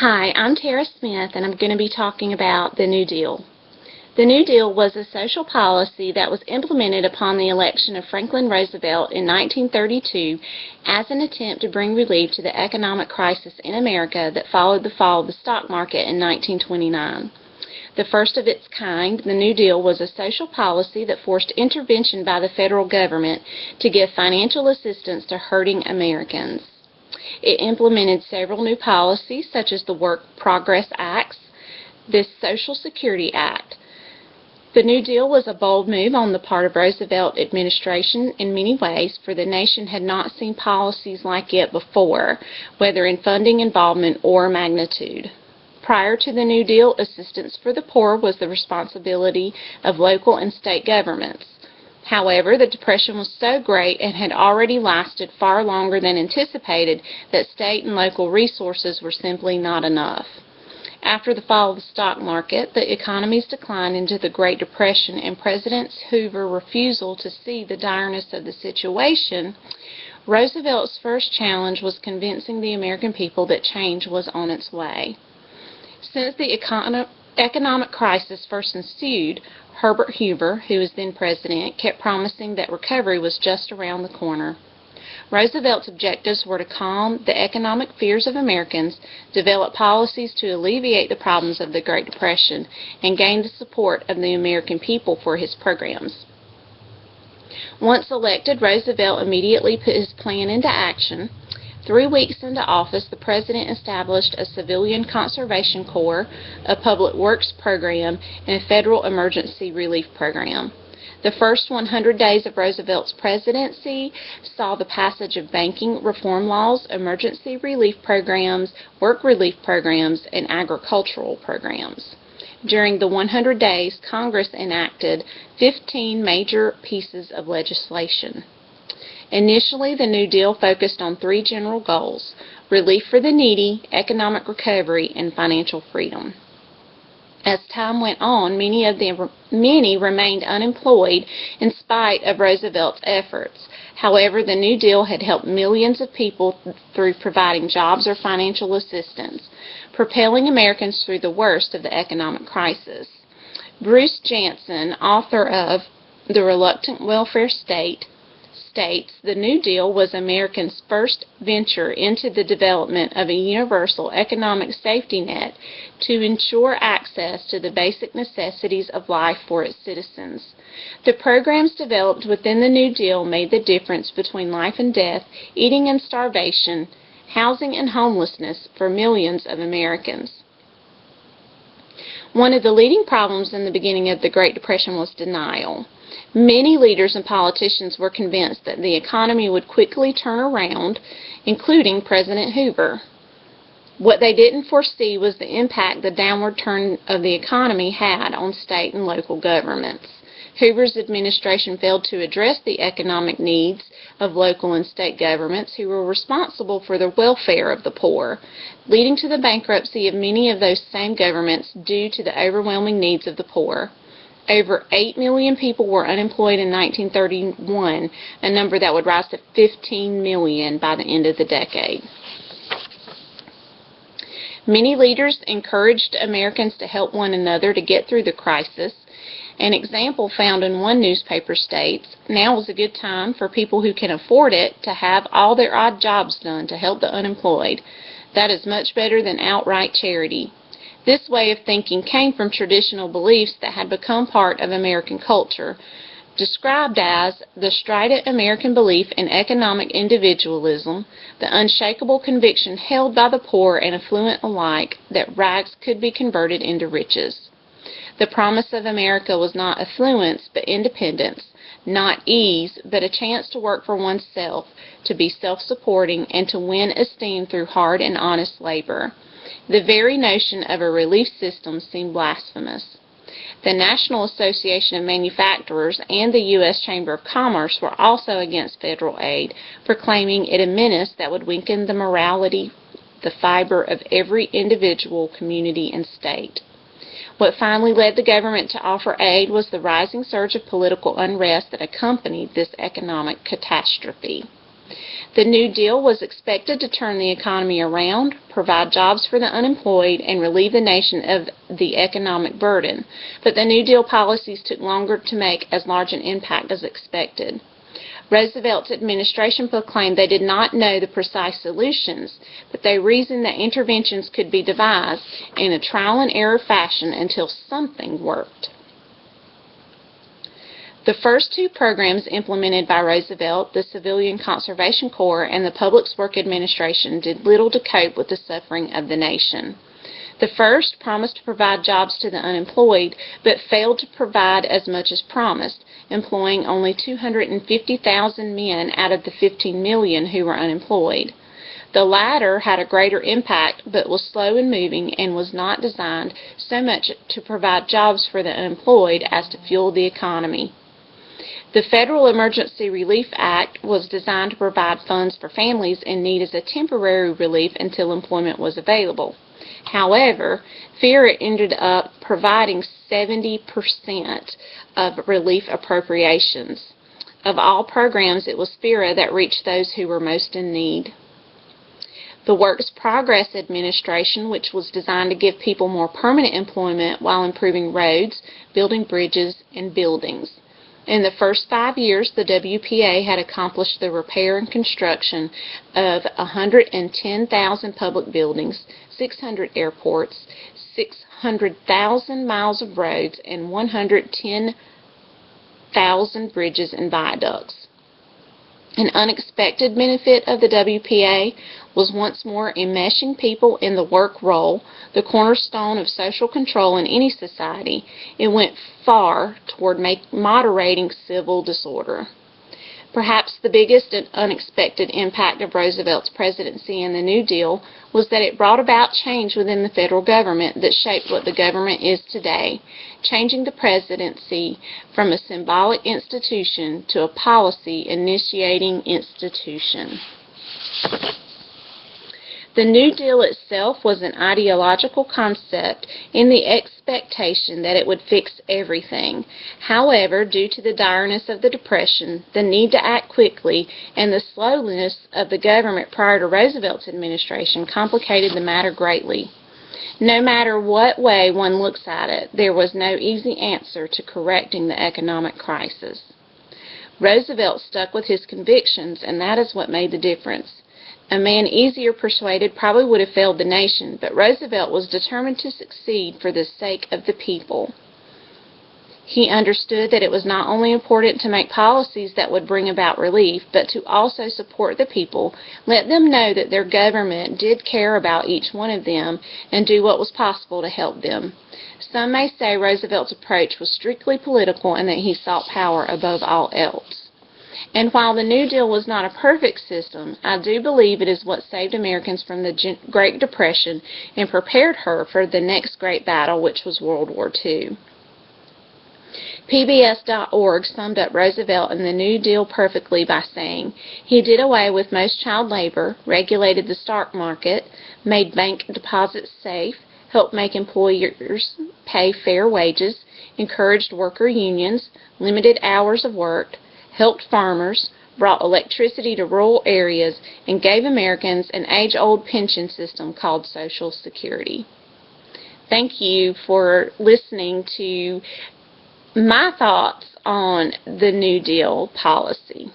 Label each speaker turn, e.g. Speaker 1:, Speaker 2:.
Speaker 1: Hi, I'm Tara Smith, and I'm going to be talking about the New Deal. The New Deal was a social policy that was implemented upon the election of Franklin Roosevelt in 1932 as an attempt to bring relief to the economic crisis in America that followed the fall of the stock market in 1929. The first of its kind, the New Deal was a social policy that forced intervention by the federal government to give financial assistance to hurting Americans. It implemented several new policies, such as the Work Progress Acts, the Social Security Act. The New Deal was a bold move on the part of Roosevelt administration in many ways, for the nation had not seen policies like it before, whether in funding involvement or magnitude. Prior to the New Deal, assistance for the poor was the responsibility of local and state governments. However, the Depression was so great and had already lasted far longer than anticipated that state and local resources were simply not enough. After the fall of the stock market, the economy's decline into the Great Depression, and President Hoover's refusal to see the direness of the situation, Roosevelt's first challenge was convincing the American people that change was on its way. Since the economic crisis first ensued, Herbert Hoover, who was then president, kept promising that recovery was just around the corner. Roosevelt's objectives were to calm the economic fears of Americans, develop policies to alleviate the problems of the Great Depression, and gain the support of the American people for his programs. Once elected, Roosevelt immediately put his plan into action. 3 weeks into office, the President established a Civilian Conservation Corps, a Public Works program, and a Federal Emergency Relief program. The first 100 days of Roosevelt's presidency saw the passage of banking reform laws, emergency relief programs, work relief programs, and agricultural programs. During the 100 days, Congress enacted 15 major pieces of legislation. Initially, the New Deal focused on 3 general goals: relief for the needy, economic recovery, and financial freedom. As time went on, many remained unemployed in spite of Roosevelt's efforts. However, the New Deal had helped millions of people through providing jobs or financial assistance, propelling Americans through the worst of the economic crisis. Bruce Jansen, author of The Reluctant Welfare State, states the New Deal was Americans' first venture into the development of a universal economic safety net to ensure access to the basic necessities of life for its citizens. The programs developed within the New Deal made the difference between life and death, eating and starvation, housing and homelessness for millions of Americans. One of the leading problems in the beginning of the Great Depression was denial. Many leaders and politicians were convinced that the economy would quickly turn around, including President Hoover. What they didn't foresee was the impact the downward turn of the economy had on state and local governments. Hoover's administration failed to address the economic needs of local and state governments, who were responsible for the welfare of the poor, leading to the bankruptcy of many of those same governments due to the overwhelming needs of the poor. Over 8 million people were unemployed in 1931, a number that would rise to 15 million by the end of the decade. Many leaders encouraged Americans to help one another to get through the crisis. An example found in one newspaper states, "Now is a good time for people who can afford it to have all their odd jobs done to help the unemployed. That is much better than outright charity." This way of thinking came from traditional beliefs that had become part of American culture, described as the strident American belief in economic individualism, the unshakable conviction held by the poor and affluent alike that rags could be converted into riches. The promise of America was not affluence but independence, not ease but a chance to work for oneself, to be self-supporting, and to win esteem through hard and honest labor. The very notion of a relief system seemed blasphemous. The National Association of Manufacturers and the U.S. Chamber of Commerce were also against federal aid, proclaiming it a menace that would weaken the morality, the fiber of every individual, community, and state. What finally led the government to offer aid was the rising surge of political unrest that accompanied this economic catastrophe. The New Deal was expected to turn the economy around, provide jobs for the unemployed, and relieve the nation of the economic burden, but the New Deal policies took longer to make as large an impact as expected. Roosevelt's administration proclaimed they did not know the precise solutions, but they reasoned that interventions could be devised in a trial-and-error fashion until something worked. The first two programs implemented by Roosevelt, the Civilian Conservation Corps and the Public Works Administration, did little to cope with the suffering of the nation. The first promised to provide jobs to the unemployed, but failed to provide as much as promised, employing only 250,000 men out of the 15 million who were unemployed. The latter had a greater impact, but was slow in moving and was not designed so much to provide jobs for the unemployed as to fuel the economy. The Federal Emergency Relief Act was designed to provide funds for families in need as a temporary relief until employment was available. However, FERA ended up providing 70% of relief appropriations. Of all programs, it was FERA that reached those who were most in need. The Works Progress Administration, which was designed to give people more permanent employment while improving roads, building bridges, and buildings. In the first 5 years, the WPA had accomplished the repair and construction of 110,000 public buildings, 600 airports, 600,000 miles of roads, and 110,000 bridges and viaducts. An unexpected benefit of the WPA was once more enmeshing people in the work role, the cornerstone of social control in any society. It went far toward moderating civil disorder. Perhaps the biggest and unexpected impact of Roosevelt's presidency and the New Deal was that it brought about change within the federal government that shaped what the government is today, changing the presidency from a symbolic institution to a policy-initiating institution. The New Deal itself was an ideological concept in the expectation that it would fix everything. However, due to the direness of the Depression, the need to act quickly, and the slowness of the government prior to Roosevelt's administration complicated the matter greatly. No matter what way one looks at it, there was no easy answer to correcting the economic crisis. Roosevelt stuck with his convictions, and that is what made the difference. A man easier persuaded probably would have failed the nation, but Roosevelt was determined to succeed for the sake of the people. He understood that it was not only important to make policies that would bring about relief, but to also support the people, let them know that their government did care about each one of them, and do what was possible to help them. Some may say Roosevelt's approach was strictly political and that he sought power above all else. And while the New Deal was not a perfect system, I do believe it is what saved Americans from the Great Depression and prepared her for the next great battle, which was World War II. PBS.org summed up Roosevelt and the New Deal perfectly by saying, he did away with most child labor, regulated the stock market, made bank deposits safe, helped make employers pay fair wages, encouraged worker unions, limited hours of work, helped farmers, brought electricity to rural areas, and gave Americans an age-old pension system called Social Security. Thank you for listening to my thoughts on the New Deal policy.